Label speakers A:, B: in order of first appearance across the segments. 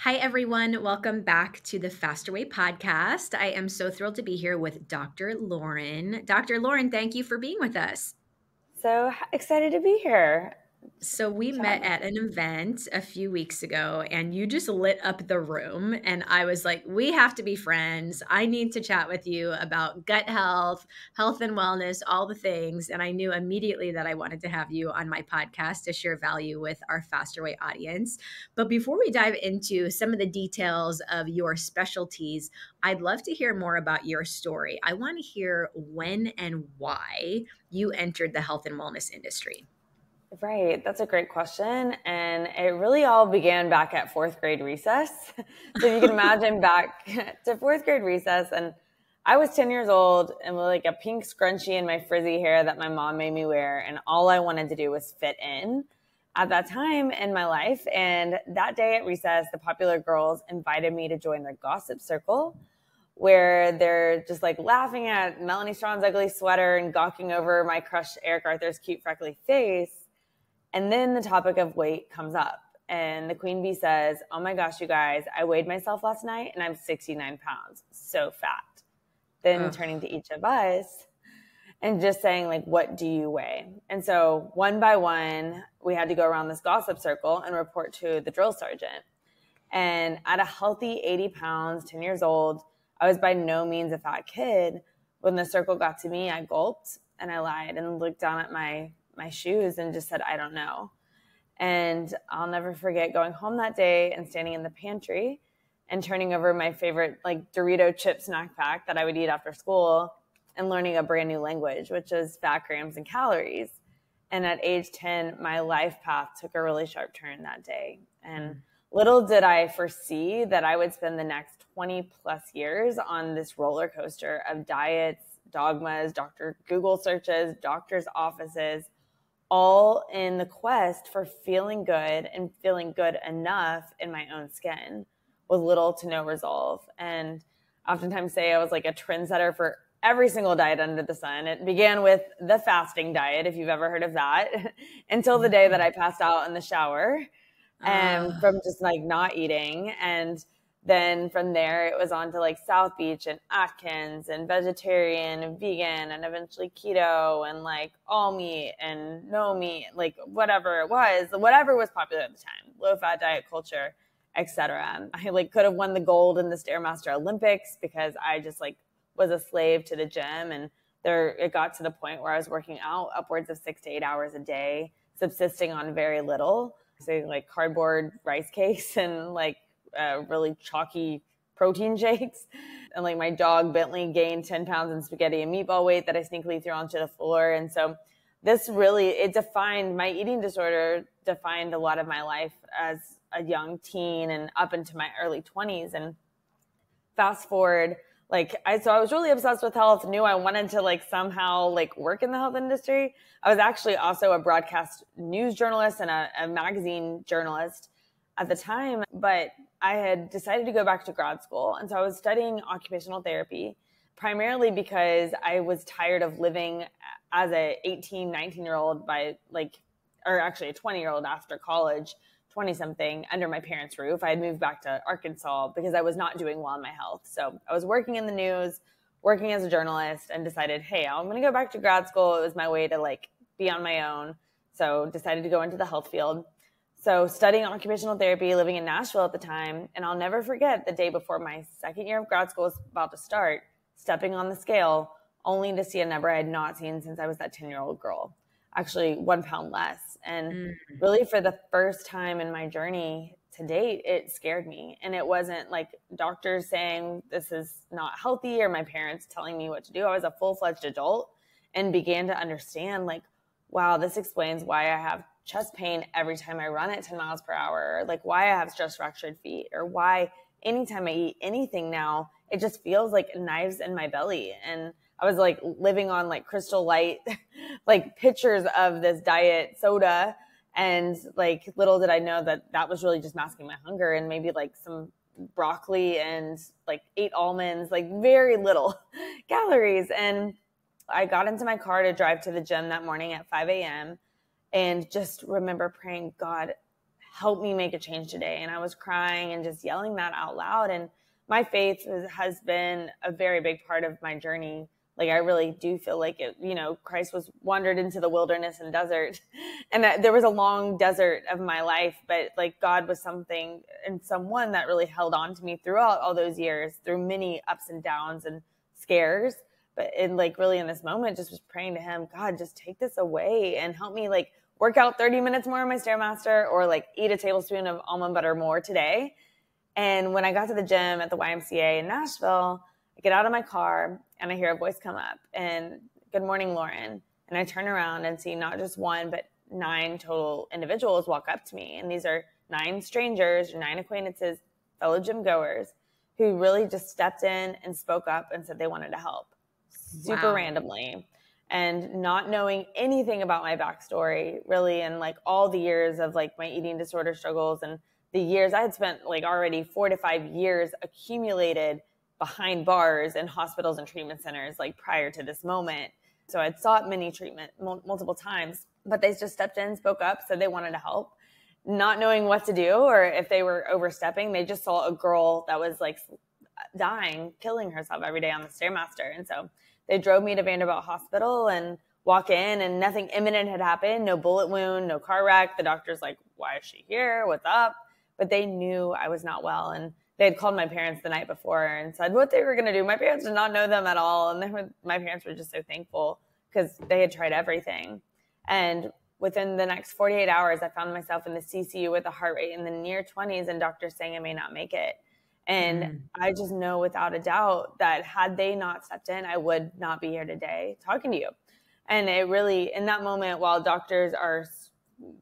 A: Hi, everyone. Welcome back to the Faster Way podcast. I am so thrilled to be here with Dr. Lauryn. Dr. Lauryn, thank you for being with us.
B: So excited to be here.
A: So, we met
B: Chatting.
A: at an event a few weeks ago, and you just lit up the room. And I was like, we have to be friends. I need to chat with you about gut health, health and wellness, all the things. And I knew immediately that I wanted to have you on my podcast to share value with our Faster Way audience. But before we dive into some of the details of your specialties, I'd love to hear more about your story. I want to hear when and why you entered the health and wellness industry.
B: Right. That's a great question. And it really all began back at fourth grade recess. So if you can imagine back to fourth grade recess, and I was 10 years old and with like a pink scrunchie in my frizzy hair that my mom made me wear. And all I wanted to do was fit in at that time in my life. And that day at recess, the popular girls invited me to join their gossip circle, where they're just like laughing at Melanie Strawn's ugly sweater and gawking over my crush Eric Arthur's cute freckly face. And then the topic of weight comes up. And the queen bee says, "Oh my gosh, you guys, I weighed myself last night and I'm 69 pounds. So fat." Then
A: Ugh.
B: turning to each of us and just saying, like, what do you weigh? And so one by one, we had to go around this gossip circle and report to the drill sergeant. And at a healthy 80 pounds, 10 years old, I was by no means a fat kid. When the circle got to me, I gulped and I lied and looked down at my shoes and just said, "I don't know." And I'll never forget going home that day and standing in the pantry and turning over my favorite like Dorito chip snack pack that I would eat after school and learning a brand new language, which is fat grams and calories. And at age 10, my life path took a really sharp turn that day. And little did I foresee that I would spend the next 20 plus years on this roller coaster of diets, dogmas, doctor Google searches, doctor's offices, all in the quest for feeling good and feeling good enough in my own skin with little to no resolve. And I oftentimes say I was like a trendsetter for every single diet under the sun. It began with the fasting diet, if you've ever heard of that, until the day that I passed out in the shower and
A: Uh,
B: from just like not eating. And then from there, it was on to like South Beach and Atkins and vegetarian and vegan and eventually keto and like all meat and no meat, like whatever it was, whatever was popular at the time, low fat diet culture, etc. I like could have won the gold in the Stairmaster Olympics because I just like was a slave to the gym. And there, it got to the point where I was working out upwards of 6 to 8 hours a day, subsisting on very little, say like cardboard rice cakes and like really chalky protein shakes. And like my dog Bentley gained 10 pounds in spaghetti and meatball weight that I sneakily threw onto the floor. And so this really, it defined my eating disorder, defined a lot of my life as a young teen and up into my early 20s. And fast forward, so I was really obsessed with health, knew I wanted to like somehow like work in the health industry. I was actually also a broadcast news journalist and a magazine journalist at the time, but I had decided to go back to grad school. And so I was studying occupational therapy primarily because I was tired of living as a 18, 19-year-old or actually a 20-year-old after college, 20 something under my parents' roof. I had moved back to Arkansas because I was not doing well in my health. So I was working in the news, working as a journalist, and decided, hey, I'm going to go back to grad school. It was my way to like be on my own. So decided to go into the health field. So studying occupational therapy, living in Nashville at the time. And I'll never forget the day before my second year of grad school was about to start, stepping on the scale, only to see a number I had not seen since I was that 10-year-old girl, actually 1 pound less. And
A: mm,
B: really for the first time in my journey to date, it scared me. And it wasn't like doctors saying this is not healthy or my parents telling me what to do. I was a full-fledged adult and began to understand like, wow, this explains why I have chest pain every time I run at 10 miles per hour, or like why I have stress fractured feet, or why anytime I eat anything now, it just feels like knives in my belly. And I was like living on like Crystal Light, like pictures of this diet soda. And like little did I know that that was really just masking my hunger, and maybe like some broccoli and like 8 almonds, like very little calories. And I got into my car to drive to the gym that morning at 5 a.m. and just remember praying, God, help me make a change today. And I was crying and just yelling that out loud. And my faith has been a very big part of my journey. Like, I really do feel like it, Christ was wandered into the wilderness and desert, and there was a long desert of my life, but like God was something and someone that really held on to me throughout all those years, through many ups and downs and scares. But really in this moment, just was praying to him, God, just take this away and help me like work out 30 minutes more on my Stairmaster, or like eat a tablespoon of almond butter more today. And when I got to the gym at the YMCA in Nashville, I get out of my car and I hear a voice come up and, good morning, Lauryn. And I turn around and see not just one, but 9 total individuals walk up to me. And these are 9 strangers, 9 acquaintances, fellow gym goers, who really just stepped in and spoke up and said they wanted to help. Super randomly. And not knowing anything about my backstory, really, and like all the years of like my eating disorder struggles, and the years I had spent like already 4 to 5 years accumulated behind bars in hospitals and treatment centers, like prior to this moment. So I'd sought many treatment multiple times, but they just stepped in, spoke up, said they wanted to help, not knowing what to do or if they were overstepping. They just saw a girl that was like dying, killing herself every day on the Stairmaster. And so they drove me to Vanderbilt Hospital and walk in, and nothing imminent had happened. No bullet wound, no car wreck. The doctor's like, why is she here? What's up? But they knew I was not well. And they had called my parents the night before and said what they were going to do. My parents did not know them at all. And my parents were just so thankful because they had tried everything. And within the next 48 hours, I found myself in the CCU with a heart rate in the near 20s and doctors saying I may not make it. And I just know without a doubt that had they not stepped in, I would not be here today talking to you. And it really, in that moment, while doctors are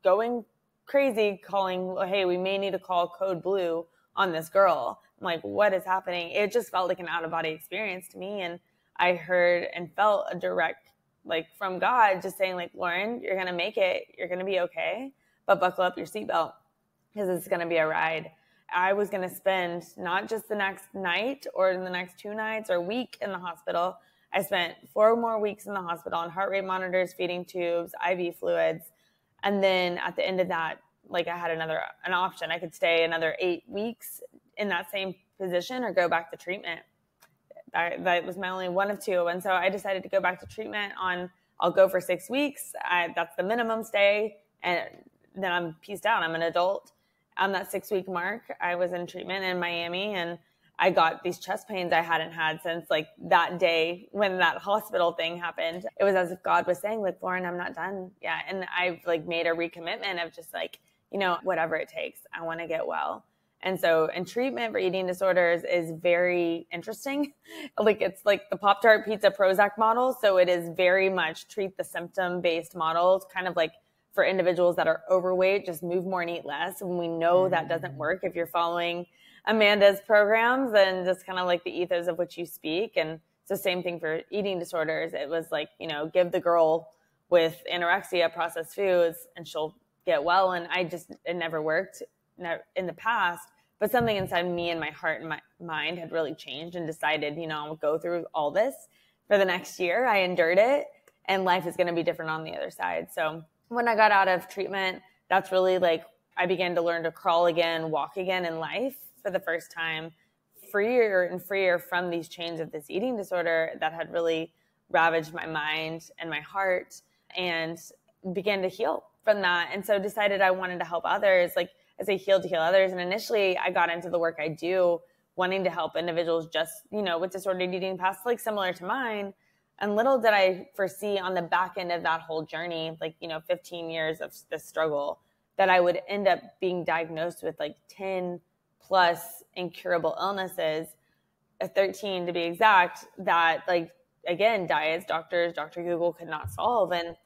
B: going crazy, calling, hey, we may need to call code blue on this girl. I'm like, what is happening? It just felt like an out-of-body experience to me. And I heard and felt a direct, like from God, just saying like, Lauryn, you're going to make it. You're going to be okay. But buckle up your seatbelt because it's going to be a ride. I was going to spend not just the next night or the next 2 nights or week in the hospital. I spent 4 more weeks in the hospital on heart rate monitors, feeding tubes, IV fluids. And then at the end of that, like I had an option. I could stay another 8 weeks in that same position or go back to treatment. That was my only one of two. And so I decided to go back to treatment I'll go for 6 weeks. That's the minimum stay. And then I'm peaced out. I'm an adult. On that 6-week mark, I was in treatment in Miami, and I got these chest pains I hadn't had since like that day when that hospital thing happened. It was as if God was saying like, Lauryn, I'm not done yet. And I've like made a recommitment of just like, whatever it takes, I want to get well. And so in treatment for eating disorders is very interesting. Like it's like the Pop-Tart Pizza Prozac model. So it is very much treat the symptom based models, kind of like for individuals that are overweight, just move more and eat less. And we know that doesn't work if you're following Amanda's programs and just kind of like the ethos of which you speak. And it's the same thing for eating disorders. It was like, give the girl with anorexia processed foods and she'll get well. And it never worked in the past, but something inside me and my heart and my mind had really changed and decided, I'll go through all this for the next year. I endured it and life is going to be different on the other side. So when I got out of treatment, that's really like I began to learn to crawl again, walk again in life for the first time, freer and freer from these chains of this eating disorder that had really ravaged my mind and my heart, and began to heal from that. And so decided I wanted to help others. Like as I healed to heal others. And initially I got into the work I do wanting to help individuals just, with disordered eating past, like similar to mine. And little did I foresee on the back end of that whole journey, 15 years of this struggle, that I would end up being diagnosed with 10 plus incurable illnesses, 13 to be exact, that again, diets, doctors, Dr. Google could not solve. And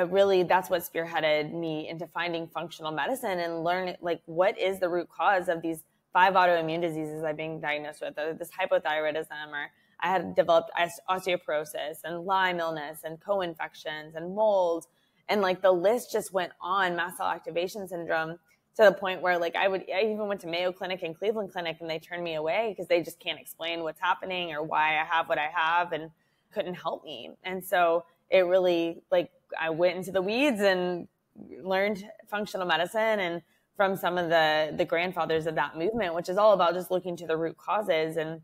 B: really that's what spearheaded me into finding functional medicine and learning what is the root cause of these 5 autoimmune diseases I'm being diagnosed with, this hypothyroidism, or I had developed osteoporosis and Lyme illness and co-infections and mold. And the list just went on, mast cell activation syndrome, to the point where I even went to Mayo Clinic and Cleveland Clinic and they turned me away because they just can't explain what's happening or why I have what I have and couldn't help me. And so it really I went into the weeds and learned functional medicine and from some of the grandfathers of that movement, which is all about just looking to the root causes. And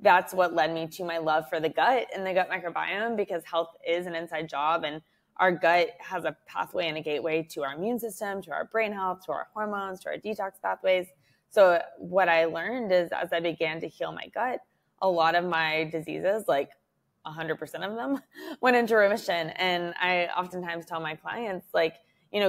B: that's what led me to my love for the gut and the gut microbiome, because health is an inside job, and our gut has a pathway and a gateway to our immune system, to our brain health, to our hormones, to our detox pathways. So what I learned is, as I began to heal my gut, a lot of my diseases, like 100% of them, went into remission. And I oftentimes tell my clients, like,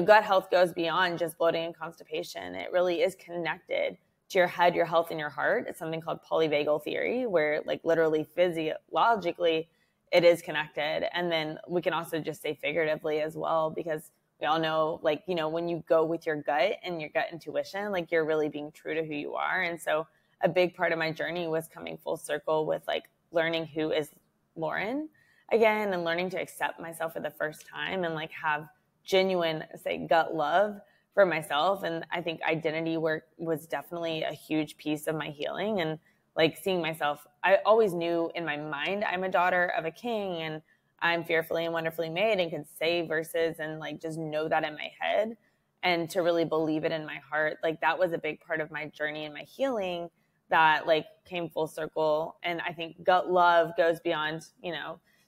B: gut health goes beyond just bloating and constipation. It really is connected to your head, your health, and your heart. It's something called polyvagal theory, where like literally physiologically it is connected. And then we can also just say figuratively as well, because we all know, like, when you go with your gut and your gut intuition, like you're really being true to who you are. And so a big part of my journey was coming full circle with like learning who is Lauryn again, and learning to accept myself for the first time, and like have genuine, say, gut love for myself. And I think identity work was definitely a huge piece of my healing. And like seeing myself, I always knew in my mind, I'm a daughter of a king, and I'm fearfully and wonderfully made, and can say verses and like just know that in my head, and to really believe it in my heart. Like that was a big part of my journey and my healing that like came full circle. And I think gut love goes beyond,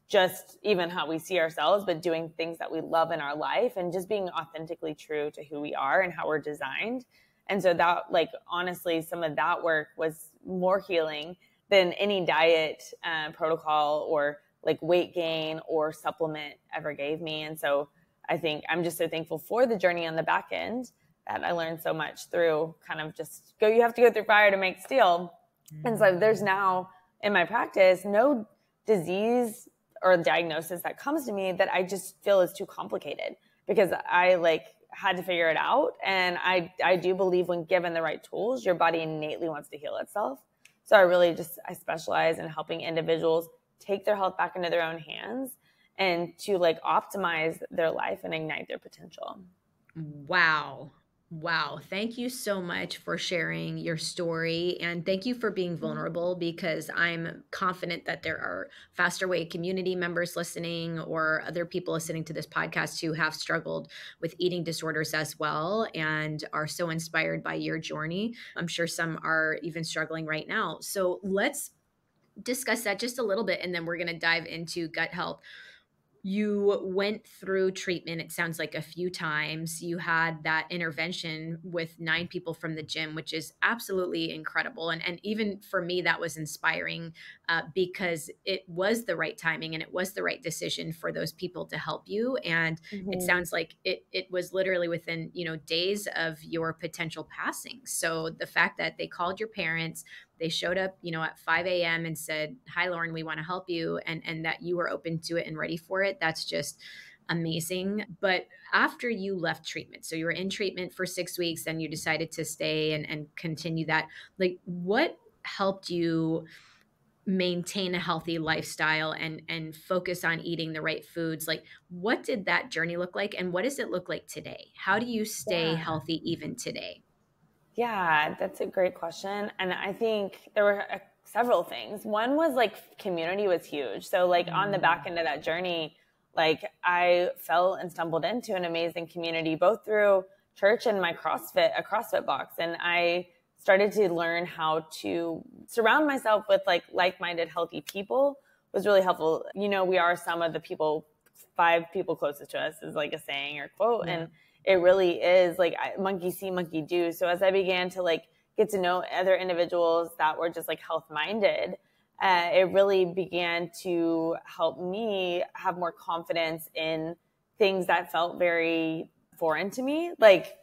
B: just even how we see ourselves, but doing things that we love in our life, and just being authentically true to who we are and how we're designed. And so that, like, honestly, some of that work was more healing than any diet protocol or like weight gain or supplement ever gave me. And so I think I'm just so thankful for the journey on the back end, that I learned so much through kind of just you have to go through fire to make steel. And so there's now in my practice, no disease or diagnosis that comes to me that I just feel is too complicated, because I like had to figure it out. And I do believe when given the right tools, your body innately wants to heal itself. So I specialize in helping individuals take their health back into their own hands, and to like optimize their life and ignite their potential.
A: Wow. Wow. Thank you so much for sharing your story. And thank you for being vulnerable, because I'm confident that there are Faster Way community members listening, or other people listening to this podcast who have struggled with eating disorders as well, and are so inspired by your journey. I'm sure some are even struggling right now. So let's discuss that just a little bit, and then we're going to dive into gut health. You went through treatment, it sounds like, a few times. You had that intervention with 9 people from the gym, which is absolutely incredible. And even for me, that was inspiring, because it was the right timing, and it was the right decision for those people to help you. And it sounds like it was literally within, days of your potential passing. So the fact that they called your parents, they showed up, at 5 a.m. and said, "Hi, Lauryn, we want to help you," and that you were open to it and ready for it. That's just amazing. But after you left treatment, so you were in treatment for 6 weeks, then you decided to stay and continue that. Like, what helped you maintain a healthy lifestyle and focus on eating the right foods? Like, what did that journey look like, and what does it look like today? How do you stay
B: Yeah.
A: healthy even today?
B: Yeah, that's a great question. And I think there were several things. One was like community was huge. So like on the back end of that journey, like I fell and stumbled into an amazing community, both through church and my a CrossFit box. And I started to learn how to surround myself with like-minded, healthy people was really helpful. We are some of the 5 people closest to us, is like a saying or quote.
A: Yeah.
B: And it really is like monkey see, monkey do. So as I began to like get to know other individuals that were just like health minded, it really began to help me have more confidence in things that felt very foreign to me, like,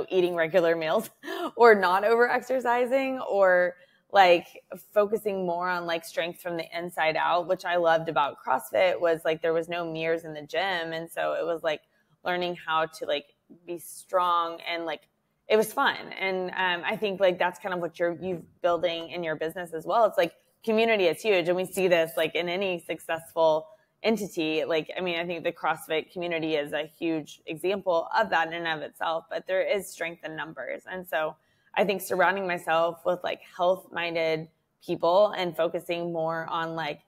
B: eating regular meals or not over exercising, or like focusing more on like strength from the inside out, which I loved about CrossFit was like there was no mirrors in the gym. And so it was like learning how to like be strong, and like it was fun. And I think like that's kind of what you've building in your business as well. It's like community is huge, and we see this like in any successful entity. Like, I mean, I think the CrossFit community is a huge example of that in and of itself, but there is strength in numbers. And so I think surrounding myself with like health minded people and focusing more on like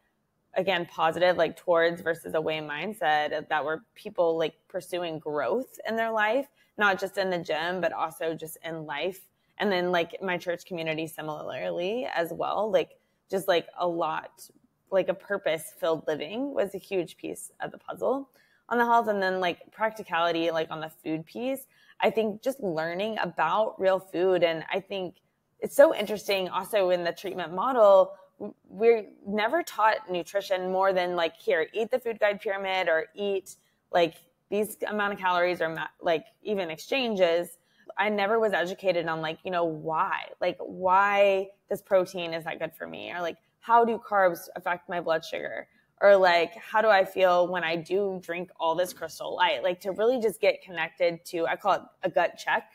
B: again, positive, like towards versus away mindset, that were people like pursuing growth in their life, not just in the gym, but also just in life. And then like my church community similarly as well, like just like a lot, like a purpose filled living was a huge piece of the puzzle on the health. And then like practicality, like on the food piece, I think just learning about real food. And I think it's so interesting also in the treatment model, we're never taught nutrition more than like, here, eat the food guide pyramid or eat like these amount of calories or like even exchanges. I never was educated on like, why this protein is that good for me? Or like, how do carbs affect my blood sugar? Or like, how do I feel when I do drink all this Crystal Light? Like to really just get connected to, I call it a gut check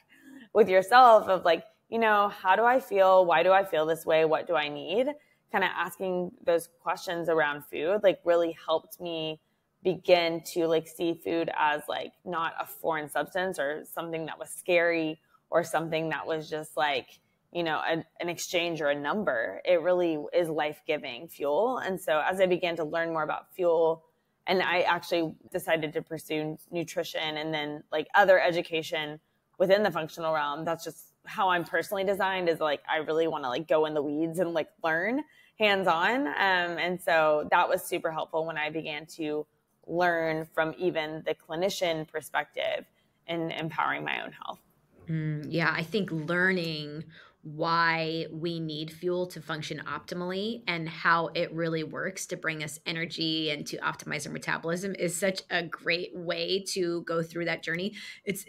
B: with yourself of like, how do I feel? Why do I feel this way? What do I need? Kind of asking those questions around food, like really helped me begin to like see food as like not a foreign substance or something that was scary or something that was just like, an exchange or a number. It really is life-giving fuel. And so as I began to learn more about fuel, and I actually decided to pursue nutrition and then like other education within the functional realm, that's just how I'm personally designed, is like, I really want to like go in the weeds and like learn hands-on. And so that was super helpful when I began to learn from even the clinician perspective in empowering my own health.
A: Yeah, I think learning why we need fuel to function optimally and how it really works to bring us energy and to optimize our metabolism is such a great way to go through that journey. It's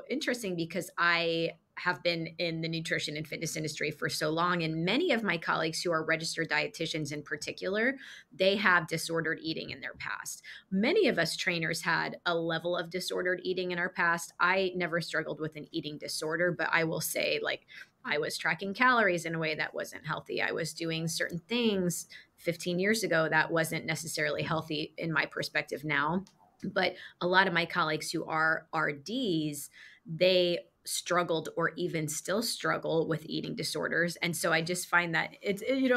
A: interesting because I have been in the nutrition and fitness industry for so long, and many of my colleagues who are registered dietitians in particular, they have disordered eating in their past. Many of us trainers had a level of disordered eating in our past. I never struggled with an eating disorder, but I will say, like, I was tracking calories in a way that wasn't healthy. I was doing certain things 15 years ago that wasn't necessarily healthy in my perspective now. But a lot of my colleagues who are RDs, they struggled or even still struggle with eating disorders. And so I just find that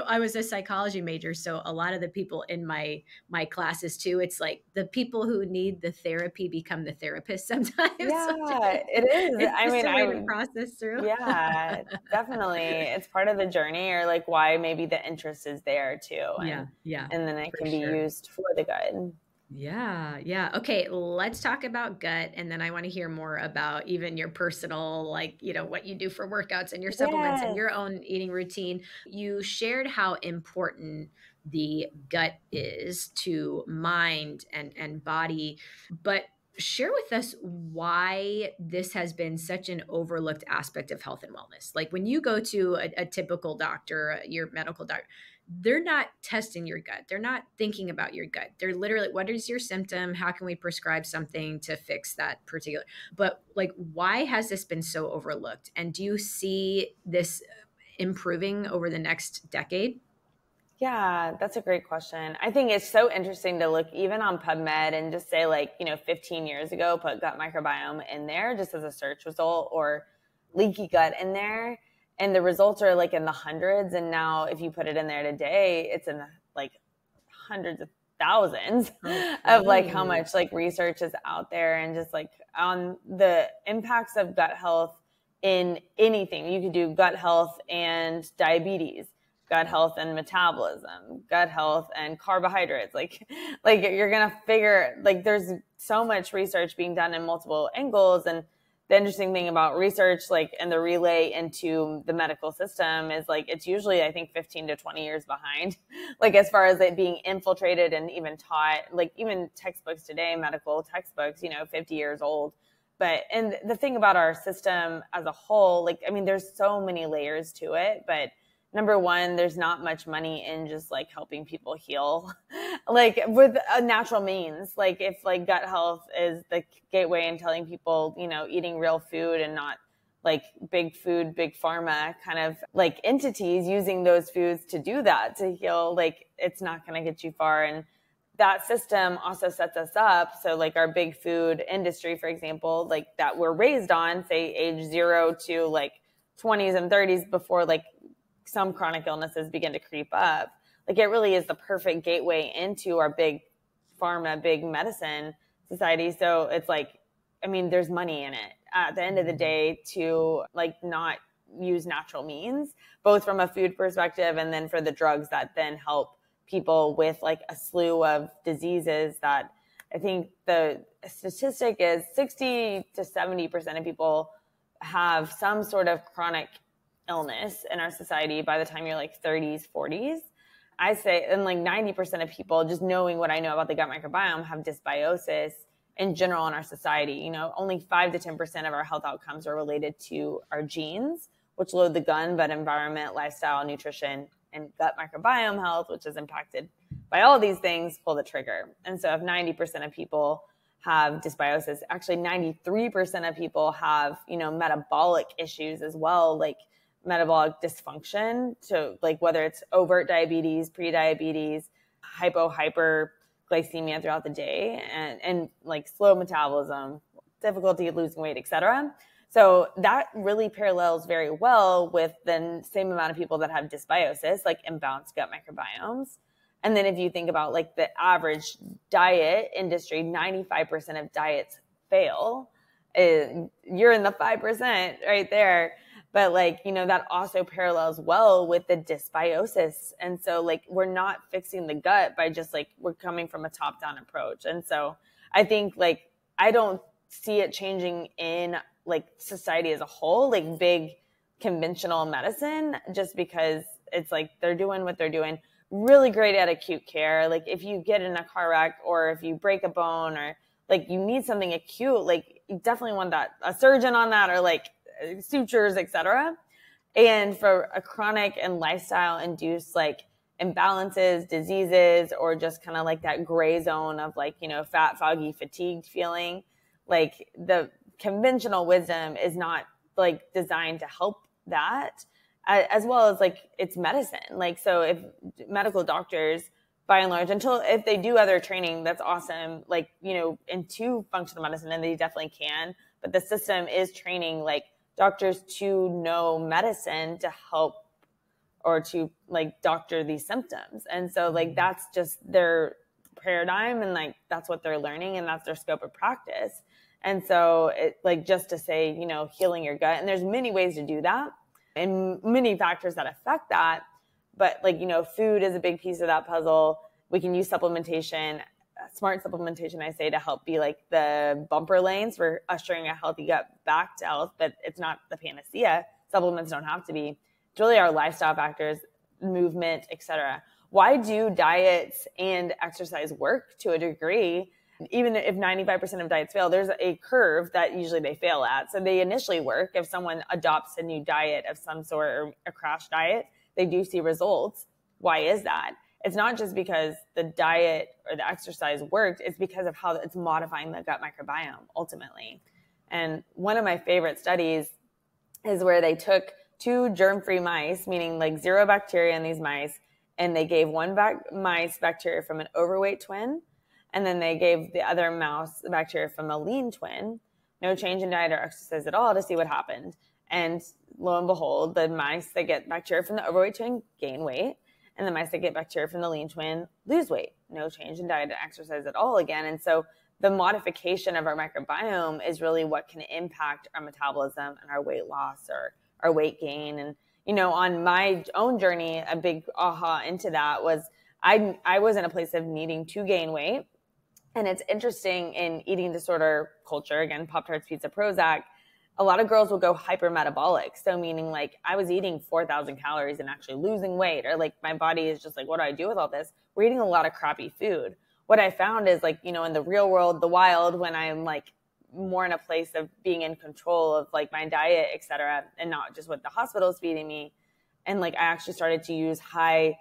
A: I was a psychology major, so a lot of the people in my classes too, it's like the people who need the therapy become the therapist sometimes.
B: Yeah, it is.
A: It's
B: I
A: just
B: mean,
A: a way to process through.
B: yeah, definitely. It's part of the journey, or like why maybe the interest is there too.
A: Yeah, yeah,
B: And then it
A: for
B: can be
A: sure.
B: used for the good.
A: Yeah, yeah. Okay, let's talk about gut, and then I want to hear more about even your personal, like, what you do for workouts and your supplements and
B: Yes.
A: your own eating routine. You shared how important the gut is to mind and body, but share with us why this has been such an overlooked aspect of health and wellness. Like when you go to a typical doctor, your medical doctor, they're not testing your gut. They're not thinking about your gut. They're literally, what is your symptom? How can we prescribe something to fix that particular? But like, why has this been so overlooked? And do you see this improving over the next decade?
B: Yeah, that's a great question. I think it's so interesting to look even on PubMed and just say like, 15 years ago, put gut microbiome in there just as a search result, or leaky gut in there. And the results are like in the hundreds. And now if you put it in there today, it's in the like hundreds of thousands of like how
A: Okay.
B: much like research is out there, and just like on the impacts of gut health in anything. You could do gut health and diabetes, gut health and metabolism, gut health and carbohydrates. Like you're gonna figure, like there's so much research being done in multiple angles. And the interesting thing about research, like, and the relay into the medical system is like, it's usually, I think, 15 to 20 years behind, like as far as it being infiltrated and even taught, like even textbooks today, medical textbooks, 50 years old. But, and the thing about our system as a whole, like, I mean, there's so many layers to it, but number one, there's not much money in just like helping people heal, like with a natural means. Like if like gut health is the gateway and telling people, eating real food and not like big food, big pharma kind of like entities using those foods to do that, to heal, like it's not going to get you far. And that system also sets us up. So like our big food industry, for example, like that we're raised on, say age 0 to like 20s and 30s, before like some chronic illnesses begin to creep up. Like it really is the perfect gateway into our big pharma, big medicine society. So it's like, I mean, there's money in it at the end of the day to like not use natural means, both from a food perspective and then for the drugs that then help people with like a slew of diseases that I think the statistic is 60 to 70% of people have some sort of chronic illness in our society by the time you're like 30s, 40s. I say, and like 90% of people, just knowing what I know about the gut microbiome, have dysbiosis in general in our society. You know, only 5 to 10% of our health outcomes are related to our genes, which load the gun, but environment, lifestyle, nutrition, and gut microbiome health, which is impacted by all these things, pull the trigger. And so if 90% of people have dysbiosis, actually 93% of people have, you know, metabolic issues as well, like metabolic dysfunction, to like whether it's overt diabetes, pre-diabetes, hyperglycemia throughout the day, and like slow metabolism, difficulty losing weight, etc. So that really parallels very well with the same amount of people that have dysbiosis, like imbalanced gut microbiomes. And then if you think about like the average diet industry, 95% of diets fail. You're in the 5% right there. But like, you know, that also parallels well with the dysbiosis. And so like, we're not fixing the gut by just like, we're coming from a top down approach. And so I think like, I don't see it changing in like society as a whole, like big conventional medicine, just because it's like, they're doing what they're doing. Really great at acute care. Like if you get in a car wreck or if you break a bone or like you need something acute, like you definitely want that, a surgeon on that, or like sutures, etc. And for a chronic and lifestyle induced like imbalances, diseases, or just kind of like that gray zone of like, you know, fat, foggy, fatigued feeling, like the conventional wisdom is not like designed to help that, as well as like it's medicine. Like, so if medical doctors by and large, until if they do other training, that's awesome. Like, you know, into functional medicine, and they definitely can, but the system is training like doctors to know medicine to help or to like doctor these symptoms. And so like, that's just their paradigm, and like, that's what they're learning, and that's their scope of practice. And so it like, just to say, you know, healing your gut, and there's many ways to do that and many factors that affect that. But like, you know, food is a big piece of that puzzle. We can use supplementation, smart supplementation, I say, to help be like the bumper lanes for ushering a healthy gut back to health, but it's not the panacea. Supplements don't have to be. It's really our lifestyle factors, movement, etc. Why do diets and exercise work to a degree? Even if 95% of diets fail, there's a curve that usually they fail at. So they initially work. If someone adopts a new diet of some sort or a crash diet, they do see results. Why is that? It's not just because the diet or the exercise worked. It's because of how it's modifying the gut microbiome ultimately. And one of my favorite studies is where they took 2 germ-free mice, meaning like 0 bacteria in these mice, and they gave one mice bacteria from an overweight twin, and then they gave the other mouse the bacteria from a lean twin. No change in diet or exercise at all to see what happened. And lo and behold, the mice that get bacteria from the overweight twin gain weight, and the mice that get bacteria from the lean twin lose weight. No change in diet or exercise at all again. And so the modification of our microbiome is really what can impact our metabolism and our weight loss or our weight gain. And, you know, on my own journey, a big aha into that was I was in a place of needing to gain weight. And it's interesting in eating disorder culture, again, Pop-Tarts, pizza, Prozac, a lot of girls will go hypermetabolic. So meaning like I was eating 4,000 calories and actually losing weight, or like my body is just like, what do I do with all this? We're eating a lot of crappy food. What I found is like, you know, in the real world, the wild, when I'm like more in a place of being in control of like my diet, et cetera, and not just what the hospital is feeding me. And like, I actually started to use a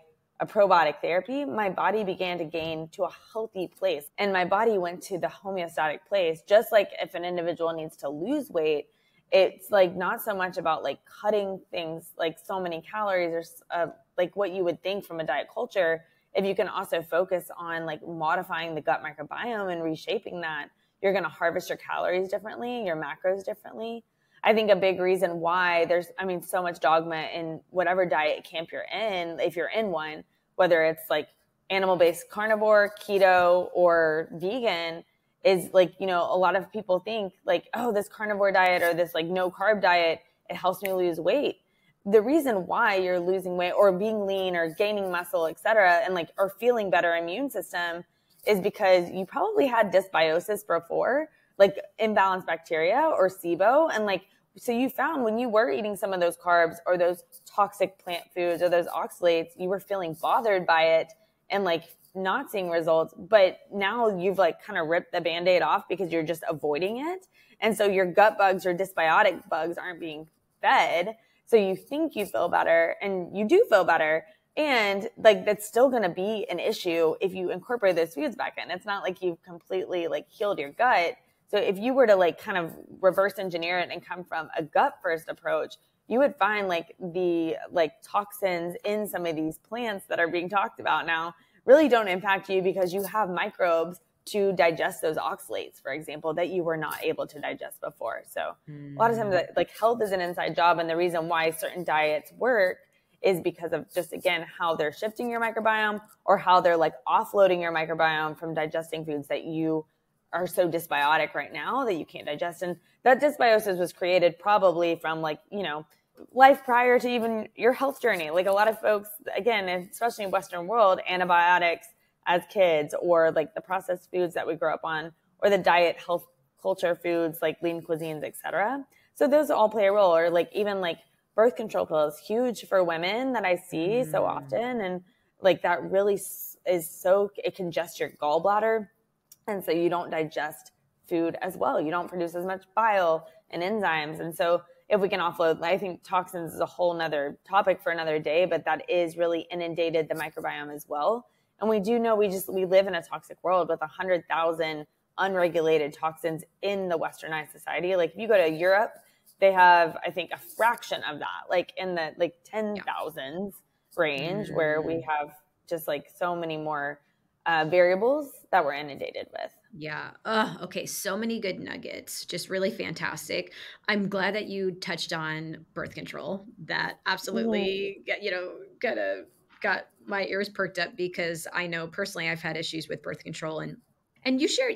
B: probiotic therapy, my body began to gain to a healthy place. And my body went to the homeostatic place. Just like if an individual needs to lose weight, it's like not so much about like cutting things like so many calories or like what you would think from a diet culture. If you can also focus on like modifying the gut microbiome and reshaping that, you're going to harvest your calories differently, your macros differently. I think a big reason why there's, so much dogma in whatever diet camp you're in, if you're in one, whether it's like animal-based carnivore, keto, or vegan, is like, you know, a lot of people think like, oh, this carnivore diet or this like no carb diet, it helps me lose weight. The reason why you're losing weight or being lean or gaining muscle, et cetera, and like, or feeling better immune system is because you probably had dysbiosis before, like imbalanced bacteria or SIBO. And like, so you found when you were eating some of those carbs or those toxic plant foods or those oxalates, you were feeling bothered by it and like not seeing results. But now you've like kind of ripped the Band-Aid off because you're just avoiding it. And so your gut bugs or dysbiotic bugs aren't being fed. So you think you feel better and you do feel better. And like, that's still going to be an issue if you incorporate those foods back in. It's not like you've completely like healed your gut. So if you were to like kind of reverse engineer it and come from a gut first approach, you would find like the like toxins in some of these plants that are being talked about now really don't impact you because you have microbes to digest those oxalates, for example, that you were not able to digest before. So a lot of times like health is an inside job. And the reason why certain diets work is because of just, again, how they're shifting your microbiome or how they're like offloading your microbiome from digesting foods that you are so dysbiotic right now that you can't digest. And that dysbiosis was created probably from like, you know, life prior to even your health journey. Like a lot of folks, again, especially in Western world, antibiotics as kids or like the processed foods that we grew up on or the diet health culture foods like lean cuisines, etc. So those all play a role. Or like even like birth control pills, huge for women that I see so often. And like that really is so, it congests your gallbladder. And so you don't digest food as well. You don't produce as much bile and enzymes. And so if we can offload, I think toxins is a whole nother topic for another day, but that is really inundated the microbiome as well. And we do know we live in a toxic world with 100,000 unregulated toxins in the westernized society. Like if you go to Europe, they have, I think, a fraction of that, like in the like 10,000s range, where we have just like so many more variables that we're inundated with.
A: Yeah. Okay. So many good nuggets. Just really fantastic. I'm glad that you touched on birth control. That absolutely, got my ears perked up because I know personally I've had issues with birth control and you share,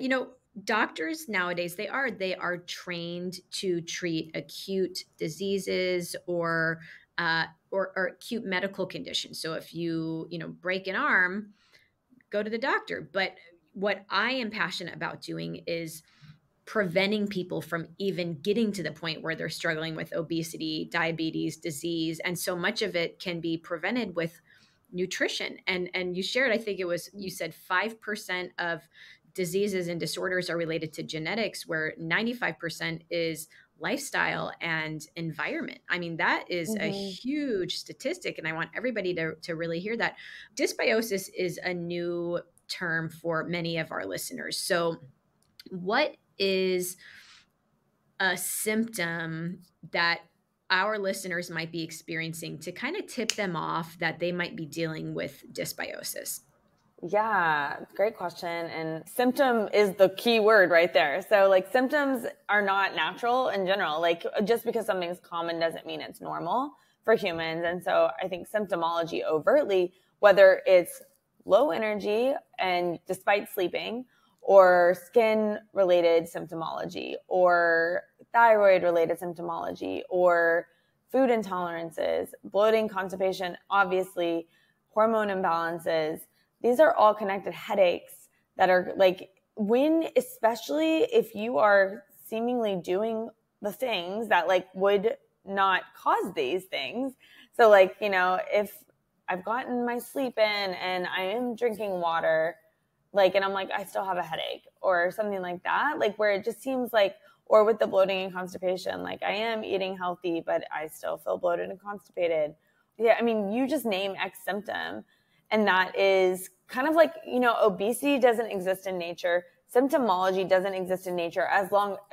A: doctors nowadays they are trained to treat acute diseases or acute medical conditions. So if you break an arm, go to the doctor. But what I am passionate about doing is preventing people from even getting to the point where they're struggling with obesity, diabetes, disease. And so much of it can be prevented with nutrition. And you shared, I think it was, you said 5% of diseases and disorders are related to genetics, where 95% is lifestyle and environment. I mean, that is a huge statistic. And I want everybody to really hear that. Dysbiosis is a new term for many of our listeners. So what is a symptom that our listeners might be experiencing to kind of tip them off that they might be dealing with dysbiosis?
B: Yeah, great question. And symptom is the key word right there. So like symptoms are not natural in general. Like just because something's common doesn't mean it's normal for humans. And so I think symptomology overtly, whether it's low energy and despite sleeping, or skin related symptomology, or thyroid related symptomology, or food intolerances, bloating, constipation, obviously hormone imbalances, these are all connected headaches that are like especially if you are seemingly doing the things that like would not cause these things. So like, if I've gotten my sleep in and I am drinking water, like, and I'm like, I still have a headache or something like that, like where it just seems like, or with the bloating and constipation, like I am eating healthy, but I still feel bloated and constipated. Yeah. I mean, you just name X symptom. And that is kind of like, obesity doesn't exist in nature. Symptomology doesn't exist in nature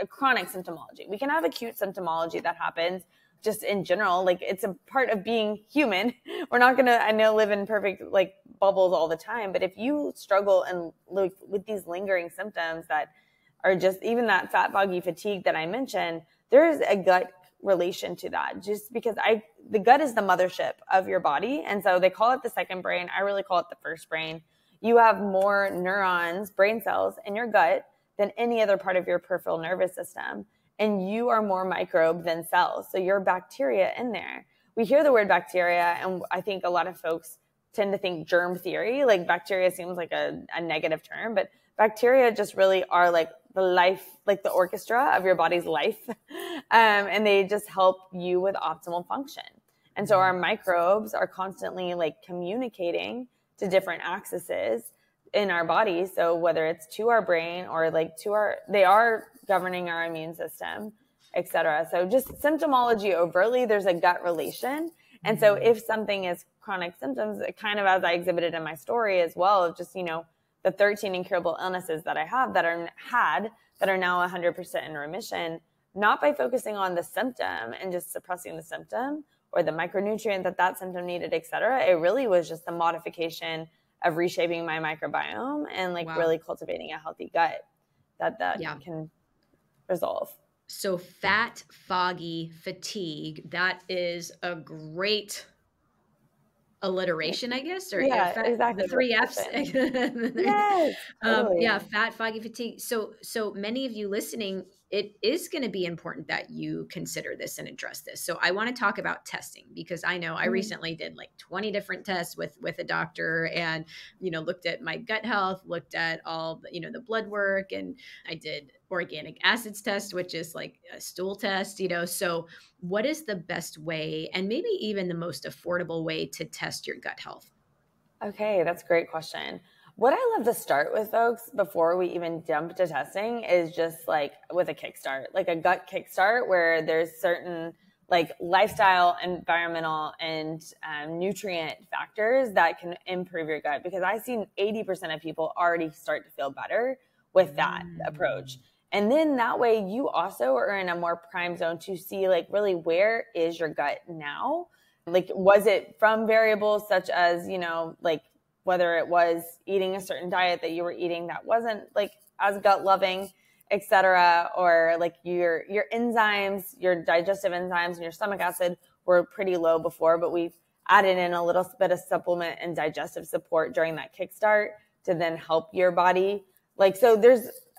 B: chronic symptomology. We can have acute symptomology that happens just in general. Like it's a part of being human. We're not going to, I know, live in perfect like bubbles all the time. But if you struggle and look with these lingering symptoms that are just even that fat, foggy fatigue that I mentioned, there is a gut relation to that, just because the gut is the mothership of your body. And so they call it the second brain. I really call it the first brain. You have more neurons, brain cells in your gut than any other part of your peripheral nervous system. And you are more microbe than cells. So you're bacteria in there. We hear the word bacteria, and I think a lot of folks tend to think germ theory, like bacteria seems like a negative term, but bacteria just really are like the life, like the orchestra of your body's life. And they just help you with optimal function. And so our microbes are constantly like communicating to different axes in our body. So whether it's to our brain or like they are governing our immune system, et cetera. So just symptomology overtly, there's a gut relation. And so if something is chronic symptoms, kind of as I exhibited in my story as well, of just, the 13 incurable illnesses that I have that are now 100% in remission, not by focusing on the symptom and just suppressing the symptom or the micronutrient that symptom needed, et cetera. It really was just the modification of reshaping my microbiome and like really cultivating a healthy gut that can resolve.
A: So fat, foggy, fatigue, that is a great alliteration, I guess, or
B: exactly.
A: the 3 Fs.
B: Yes, totally.
A: Fat, foggy, fatigue. So many of you listening, it is going to be important that you consider this and address this. So I want to talk about testing, because I know I recently did like 20 different tests with a doctor, and looked at my gut health, looked at all the blood work, and I did organic acids test, which is like a stool test. So what is the best way, and maybe even the most affordable way, to test your gut health?
B: Okay, that's a great question. What I love to start with folks before we even jump to testing is just like with a kickstart, like a gut kickstart, where there's certain like lifestyle, environmental, and nutrient factors that can improve your gut. Because I've seen 80% of people already start to feel better with that approach. And then that way you also are in a more prime zone to see like really where is your gut now? Like, was it from variables such as, like whether it was eating a certain diet that you were eating that wasn't like as gut loving, et cetera, or like your enzymes, your digestive enzymes and your stomach acid were pretty low before, but we've added in a little bit of supplement and digestive support during that kickstart to then help your body. Like, so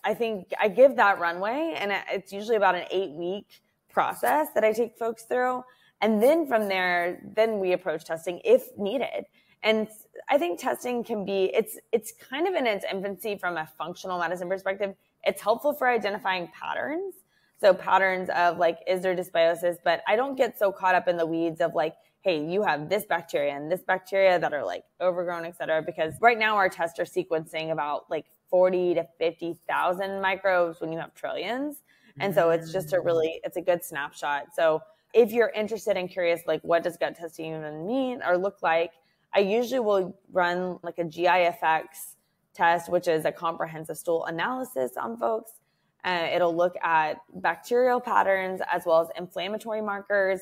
B: I think I give that runway, and it's usually about an 8-week process that I take folks through. And then from there, then we approach testing if needed. And I think testing can be, it's kind of in its infancy from a functional medicine perspective. It's helpful for identifying patterns. So patterns of like, is there dysbiosis? But I don't get so caught up in the weeds of like, hey, you have this bacteria and this bacteria that are like overgrown, et cetera. Because right now our tests are sequencing about like 40 to 50,000 microbes when you have trillions. And so it's just it's a good snapshot. So if you're interested and curious, like what does gut testing even mean or look like, I usually will run like a GI-FX test, which is a comprehensive stool analysis on folks. It'll look at bacterial patterns as well as inflammatory markers,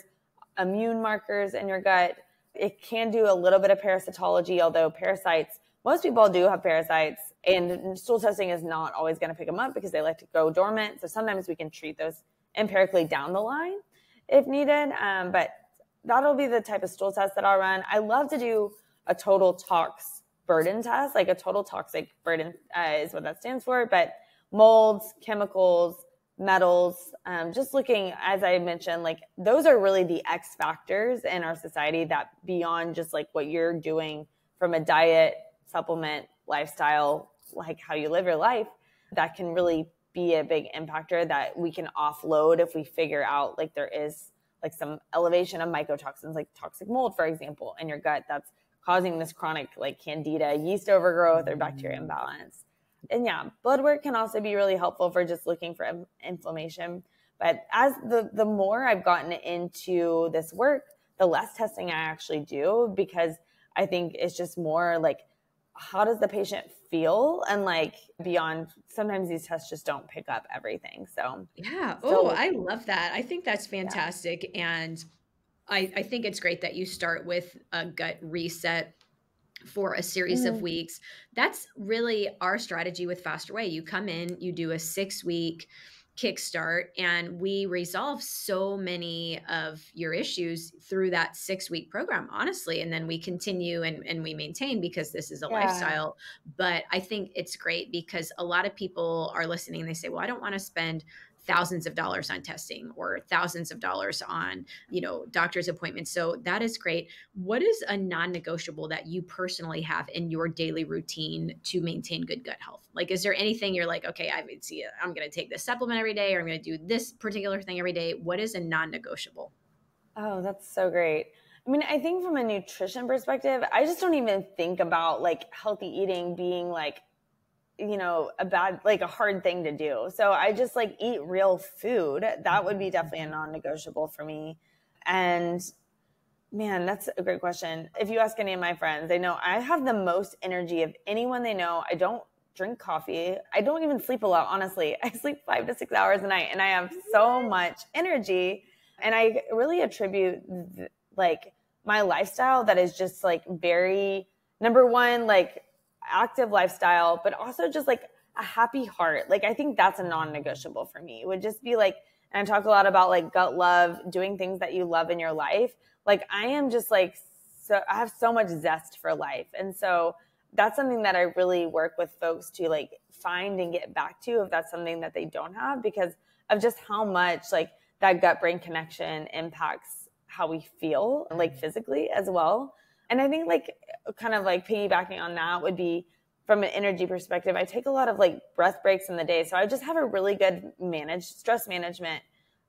B: immune markers in your gut. It can do a little bit of parasitology, although parasites, most people do have parasites, and stool testing is not always going to pick them up because they like to go dormant. So sometimes we can treat those empirically down the line if needed. But that'll be the type of stool test that I'll run. I love to do a total tox burden test, like a total toxic burden is what that stands for. But molds, chemicals, metals, just looking, as I mentioned, like those are really the X factors in our society that beyond just like what you're doing from a diet, supplement, lifestyle, like how you live your life, that can really be a big impactor that we can offload if we figure out like there is like some elevation of mycotoxins, like toxic mold, for example, in your gut that's causing this chronic like candida, yeast overgrowth, or bacteria imbalance. And yeah, blood work can also be really helpful for just looking for inflammation. But as the more I've gotten into this work, the less testing I actually do, because I think it's just more like, how does the patient feel? And like beyond, sometimes these tests just don't pick up everything. So
A: yeah. Oh, I love that. I think that's fantastic. Yeah. And I think it's great that you start with a gut reset for a series of weeks. That's really our strategy with Faster Way. You come in, you do a 6-week kickstart, and we resolve so many of your issues through that 6-week program, honestly. And then we continue and we maintain because this is a
B: Yeah.
A: lifestyle. But I think it's great because a lot of people are listening. They say, well, I don't want to spend thousands of dollars on testing or thousands of dollars on, doctor's appointments. So that is great. What is a non-negotiable that you personally have in your daily routine to maintain good gut health? Like, is there anything you're like, okay, I would see it. I'm going to take this supplement every day, or I'm going to do this particular thing every day. What is a non-negotiable?
B: Oh, that's so great. I mean, I think from a nutrition perspective, I just don't even think about like healthy eating being like, like a hard thing to do. So I just like eat real food. That would be definitely a non-negotiable for me. And man, that's a great question. If you ask any of my friends, they know I have the most energy of anyone they know. I don't drink coffee. I don't even sleep a lot, honestly. I sleep 5 to 6 hours a night and I have so much energy. And I really attribute like my lifestyle that is just like very, number one, like active lifestyle, but also just like a happy heart. Like I think that's a non-negotiable for me. It would just be like, and I talk a lot about like gut love, doing things that you love in your life. Like I am just like, so I have so much zest for life. And so that's something that I really work with folks to like find and get back to if that's something that they don't have, because of just how much like that gut brain connection impacts how we feel like physically as well. And I think like kind of like piggybacking on that would be from an energy perspective, I take a lot of like breath breaks in the day. So I just have a really good stress management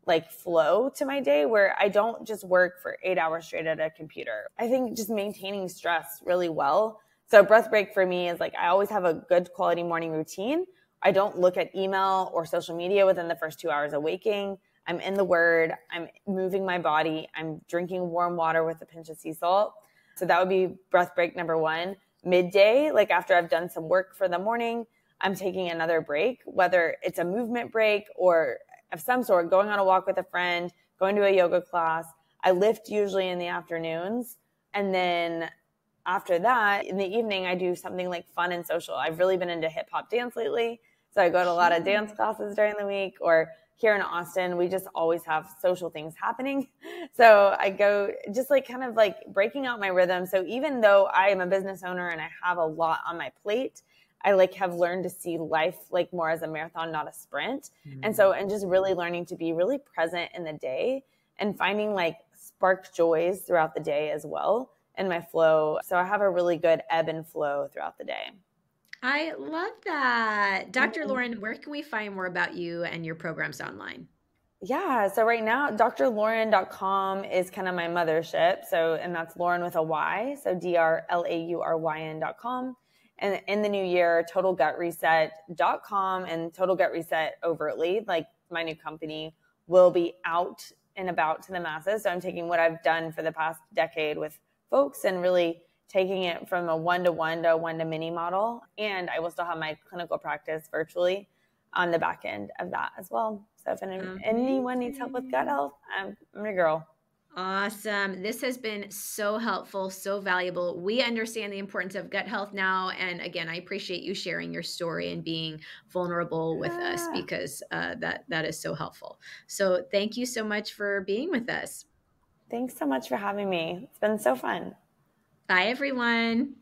B: like flow to my day where I don't just work for 8 hours straight at a computer. I think just maintaining stress really well. So breath break for me is like, I always have a good quality morning routine. I don't look at email or social media within the first 2 hours of waking. I'm in the word. I'm moving my body. I'm drinking warm water with a pinch of sea salt. So that would be breath break number one. Midday, like after I've done some work for the morning, I'm taking another break, whether it's a movement break or of some sort, going on a walk with a friend, going to a yoga class. I lift usually in the afternoons. And then after that, in the evening, I do something like fun and social. I've really been into hip hop dance lately. So I go to a lot of dance classes during the week, or here in Austin, we just always have social things happening. So I go just like kind of like breaking out my rhythm. So even though I am a business owner and I have a lot on my plate, I like have learned to see life like more as a marathon, not a sprint. And just really learning to be really present in the day and finding like spark joys throughout the day as well in my flow. So I have a really good ebb and flow throughout the day.
A: I love that. Dr.
B: Mhm.
A: Lauryn, where can we find more about you and your programs online?
B: Yeah. So right now, drlauryn.com is kind of my mothership. So, and that's Lauryn with a Y. So DRLAURYN.com. And in the new year, totalgutreset.com and Total Gut Reset overtly, like my new company, will be out and about to the masses. So I'm taking what I've done for the past decade with folks and really taking it from a one-to-one to one-to-many model. And I will still have my clinical practice virtually on the back end of that as well. So if anyone needs help with gut
A: Amazing.
B: health, I'm your girl.
A: Awesome. This has been so helpful, so valuable. We understand the importance of gut health now. And again, I appreciate you sharing your story and being vulnerable with us
B: Yeah.
A: because that is so helpful. So thank you so much for being with us.
B: Thanks so much for having me. It's been so fun.
A: Bye, everyone.